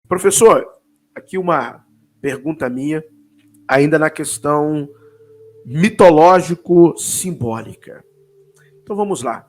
Professor, aqui uma pergunta minha, ainda na questão mitológico-simbólica. Então vamos lá.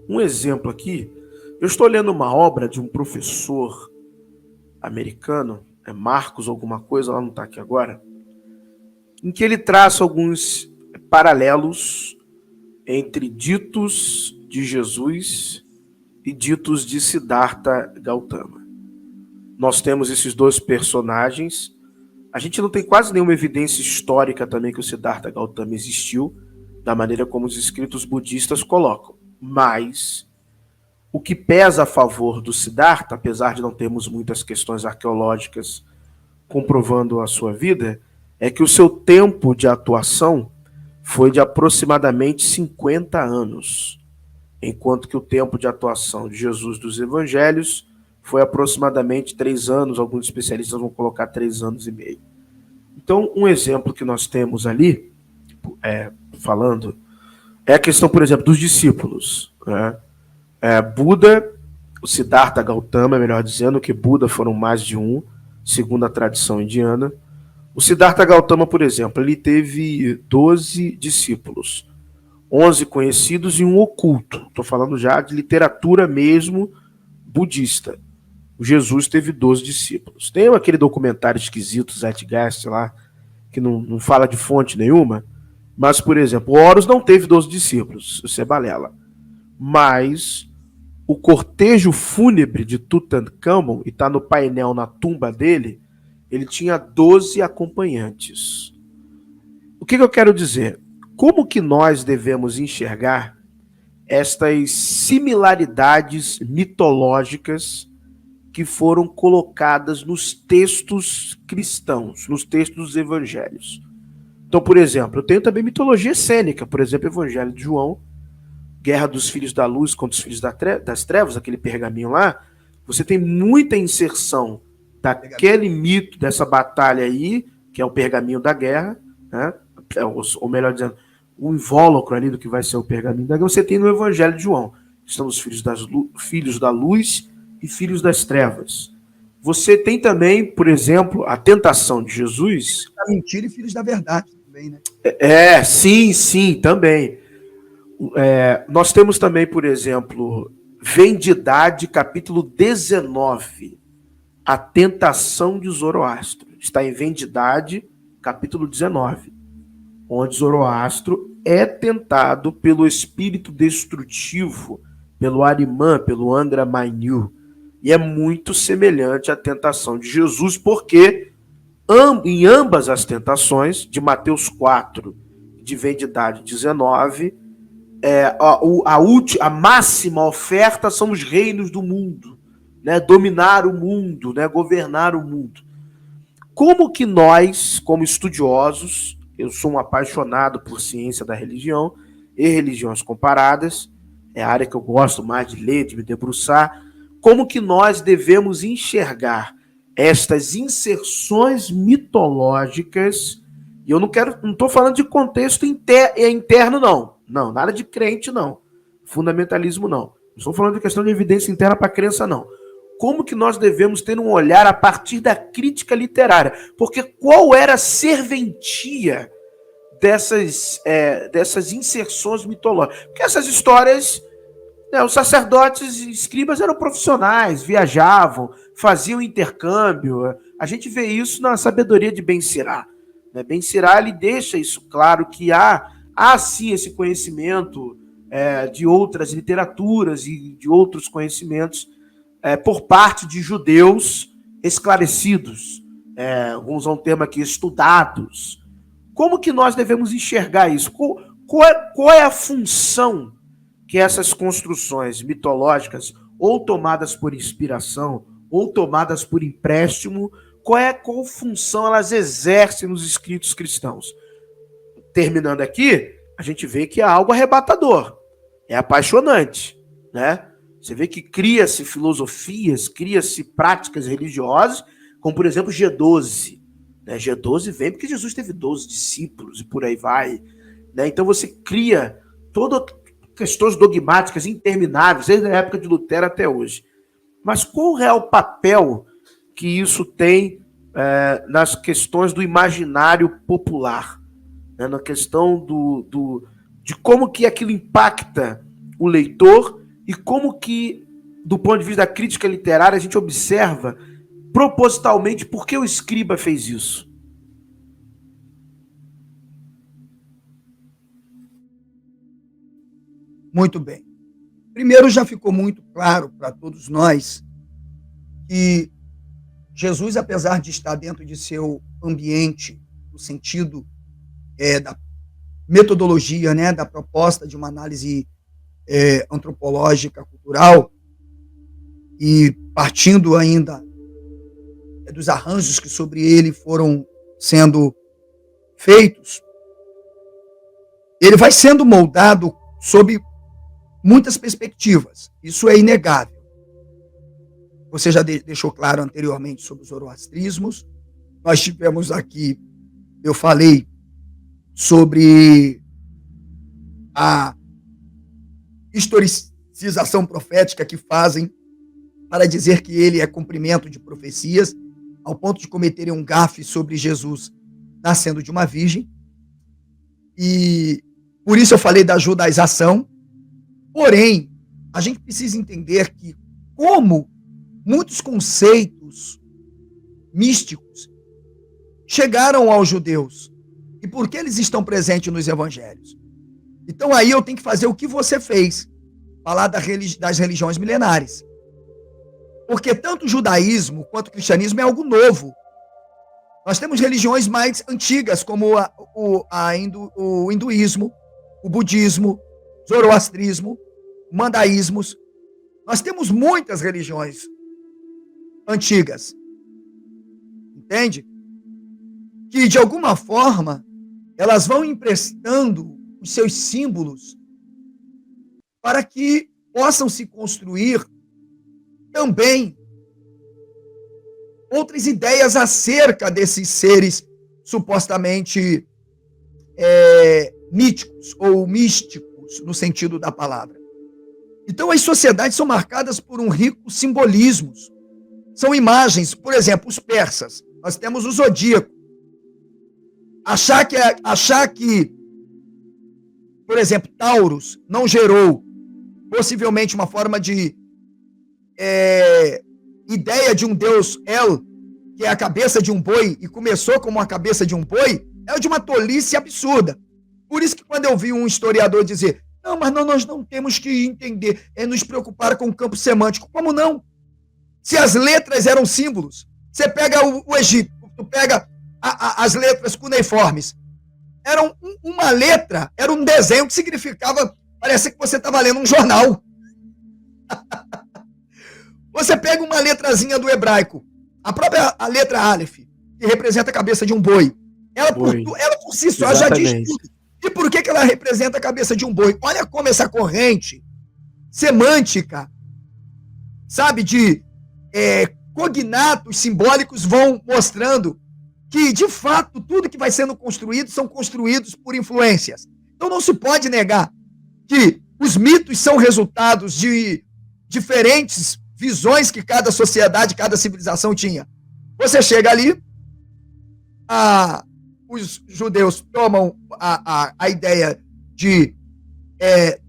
Um exemplo aqui, eu estou lendo uma obra de um professor americano, é Marcos alguma coisa, ela não está aqui agora, em que ele traça alguns paralelos entre ditos de Jesus e ditos de Siddhartha Gautama. Nós temos esses dois personagens. A gente não tem quase nenhuma evidência histórica também que o Siddhartha Gautama existiu, da maneira como os escritos budistas colocam. Mas o que pesa a favor do Siddhartha, apesar de não termos muitas questões arqueológicas comprovando a sua vida, é que o seu tempo de atuação foi de aproximadamente 50 anos, enquanto que o tempo de atuação de Jesus dos Evangelhos foi aproximadamente 3 anos, alguns especialistas vão colocar 3 anos e meio. Então, um exemplo que nós temos ali, falando, é a questão, por exemplo, dos discípulos. Né? Buda, o Siddhartha Gautama, melhor dizendo, que Buda foram mais de um, segundo a tradição indiana. O Siddhartha Gautama, por exemplo, ele teve 12 discípulos, 11 conhecidos e um oculto. Estou falando já de literatura mesmo budista. O Jesus teve 12 discípulos. Tem aquele documentário esquisito, Zeitgeist lá, que não fala de fonte nenhuma, mas, por exemplo, Horus não teve 12 discípulos, isso é balela. Mas o cortejo fúnebre de Tutankhamon, e está no painel na tumba dele, ele tinha 12 acompanhantes. O que eu quero dizer? Como que nós devemos enxergar estas similaridades mitológicas que foram colocadas nos textos cristãos, nos textos dos evangelhos? Então, por exemplo, eu tenho também mitologia cênica, por exemplo, Evangelho de João, Guerra dos Filhos da Luz contra os Filhos das Trevas, aquele pergaminho lá, você tem muita inserção daquele mito, dessa batalha aí, que é o pergaminho da guerra, né? Ou melhor dizendo, o invólucro ali do que vai ser o pergaminho da guerra, você tem no Evangelho de João. Estão os filhos da luz e filhos das trevas. Você tem também, por exemplo, a tentação de Jesus. Da mentira e filhos da verdade também, né? Sim, também. Nós temos também, por exemplo, Vendidade, capítulo 19, a tentação de Zoroastro. Está em Vendidade, capítulo 19, onde Zoroastro é tentado pelo espírito destrutivo, pelo Arimã, pelo Andra Mainyu. E é muito semelhante à tentação de Jesus, porque em ambas as tentações, de Mateus 4 e de Vendidade 19, a máxima oferta são os reinos do mundo, né? Dominar o mundo, né? Governar o mundo. Como que nós, como estudiosos, eu sou um apaixonado por ciência da religião e religiões comparadas, é a área que eu gosto mais de ler, de me debruçar, como que nós devemos enxergar estas inserções mitológicas? E eu não estou falando de contexto interno, não. Não, nada de crente, não. Fundamentalismo, não. Não estou falando de questão de evidência interna para crença, não. Como que nós devemos ter um olhar a partir da crítica literária? Porque qual era a serventia dessas inserções mitológicas? Porque essas histórias, os sacerdotes e escribas eram profissionais, viajavam, faziam intercâmbio. A gente vê isso na sabedoria de Ben Sirá. Ben Sirá, ele deixa isso claro, que há sim esse conhecimento de outras literaturas e de outros conhecimentos por parte de judeus esclarecidos, vamos usar um termo aqui, estudados. Como que nós devemos enxergar isso? Qual é a função que essas construções mitológicas, ou tomadas por inspiração, ou tomadas por empréstimo, qual função elas exercem nos escritos cristãos? Terminando aqui, a gente vê que é algo arrebatador, é apaixonante, né? Você vê que cria-se filosofias, cria-se práticas religiosas, como, por exemplo, G12. Né? G12 vem porque Jesus teve 12 discípulos e por aí vai. Né? Então você cria todas questões dogmáticas intermináveis, desde a época de Lutero até hoje. Mas qual o real papel que isso tem nas questões do imaginário popular? Né? Na questão de como que aquilo impacta o leitor e como que, do ponto de vista da crítica literária, a gente observa propositalmente por que o escriba fez isso. Muito bem. Primeiro, já ficou muito claro para todos nós que Jesus, apesar de estar dentro de seu ambiente, no sentido da metodologia, né, da proposta de uma análise antropológica, cultural, e partindo ainda dos arranjos que sobre ele foram sendo feitos, ele vai sendo moldado sob muitas perspectivas. Isso é inegável. Você já deixou claro anteriormente sobre os zoroastrismos. Nós tivemos aqui, eu falei sobre a historicização profética que fazem para dizer que ele é cumprimento de profecias, ao ponto de cometerem um gafe sobre Jesus nascendo de uma virgem. E por isso eu falei da judaização. Porém, a gente precisa entender que como muitos conceitos místicos chegaram aos judeus e por que eles estão presentes nos evangelhos. Então aí eu tenho que fazer o que você fez, falar das religiões milenares. Porque tanto o judaísmo quanto o cristianismo é algo novo. Nós temos religiões mais antigas, como o hinduísmo, o budismo, o zoroastrismo, o mandaísmos. Nós temos muitas religiões antigas. Entende? Que, de alguma forma, elas vão emprestando os seus símbolos para que possam se construir também outras ideias acerca desses seres supostamente míticos ou místicos, no sentido da palavra. Então, as sociedades são marcadas por um rico simbolismo. São imagens, por exemplo, os persas. Nós temos o zodíaco. Achar que, por exemplo, Taurus não gerou possivelmente uma forma de ideia de um deus El, que é a cabeça de um boi, e começou como a cabeça de um boi, é de uma tolice absurda. Por isso que quando eu vi um historiador dizer, não, mas nós não temos que entender, nos preocupar com o campo semântico. Como não? Se as letras eram símbolos, você pega o Egito, tu pega as letras cuneiformes, uma letra, era um desenho que significava, parece que você estava lendo um jornal. Você pega uma letrazinha do hebraico, a própria letra Aleph, que representa a cabeça de um boi. Ela por si só exatamente já diz tudo. E por que ela representa a cabeça de um boi? Olha como essa corrente semântica, sabe, de cognatos simbólicos vão mostrando que, de fato, tudo que vai sendo construído são construídos por influências. Então não se pode negar que os mitos são resultados de diferentes visões que cada sociedade, cada civilização tinha. Você chega ali, os judeus tomam a ideia de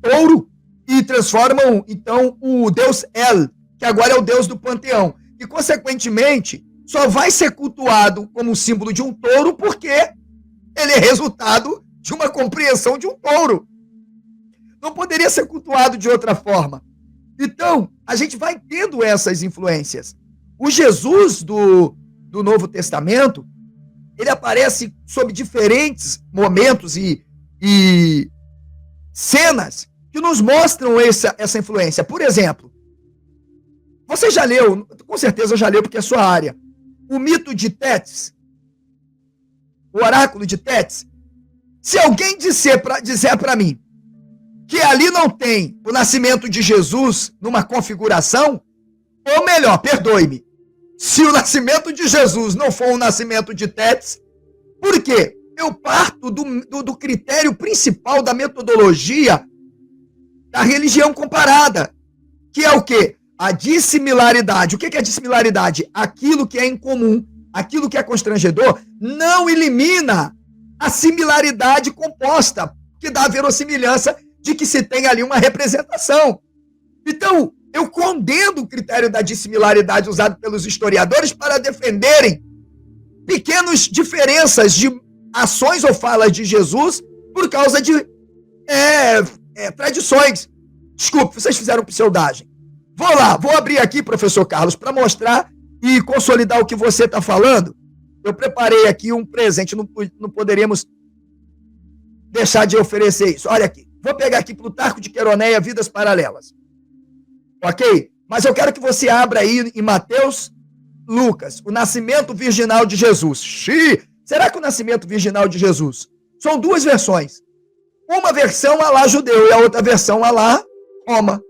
touro e transformam, então, o deus El, que agora é o deus do panteão. E, consequentemente, só vai ser cultuado como símbolo de um touro porque ele é resultado de uma compreensão de um touro. Não poderia ser cultuado de outra forma. Então, a gente vai tendo essas influências. O Jesus do Novo Testamento, ele aparece sob diferentes momentos e cenas que nos mostram essa influência. Por exemplo, você já leu, com certeza já leu porque é sua área, o mito de Tétis, o oráculo de Tétis. Se alguém disser para mim que ali não tem o nascimento de Jesus numa configuração, ou melhor, perdoe-me, se o nascimento de Jesus não for o nascimento de Tétis, por quê? Eu parto do critério principal da metodologia da religião comparada, que é o quê? A dissimilaridade. O que é dissimilaridade? Aquilo que é incomum, aquilo que é constrangedor, não elimina a similaridade composta, que dá a verossimilhança de que se tem ali uma representação. Então, eu condeno o critério da dissimilaridade usado pelos historiadores para defenderem pequenas diferenças de ações ou falas de Jesus por causa de tradições. Desculpe, vocês fizeram pseudagem. Vou abrir aqui, professor Carlos, para mostrar e consolidar o que você está falando. Eu preparei aqui um presente, não poderíamos deixar de oferecer isso. Olha aqui, vou pegar aqui Plutarco de Queroneia, Vidas Paralelas. Ok? Mas eu quero que você abra aí em Mateus, Lucas, o nascimento virginal de Jesus. Xiii! Será que o nascimento virginal de Jesus? São duas versões. Uma versão a lá judeu e a outra versão a lá Roma.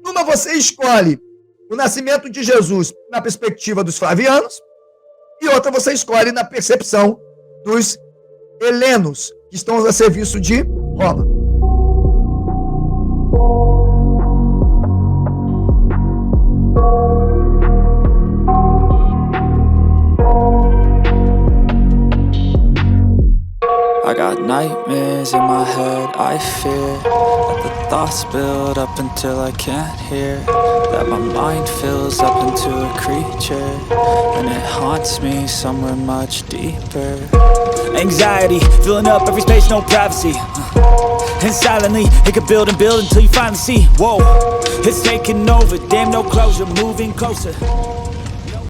Numa você escolhe o nascimento de Jesus na perspectiva dos flavianos e outra você escolhe na percepção dos helenos, que estão a serviço de Roma. I got nightmares in my head, I fear that the thoughts build up until I can't hear, that my mind fills up into a creature, and it haunts me somewhere much deeper. Anxiety, filling up every space, no privacy. And silently, it could build and build until you finally see, whoa, it's taking over, damn no closure, moving closer.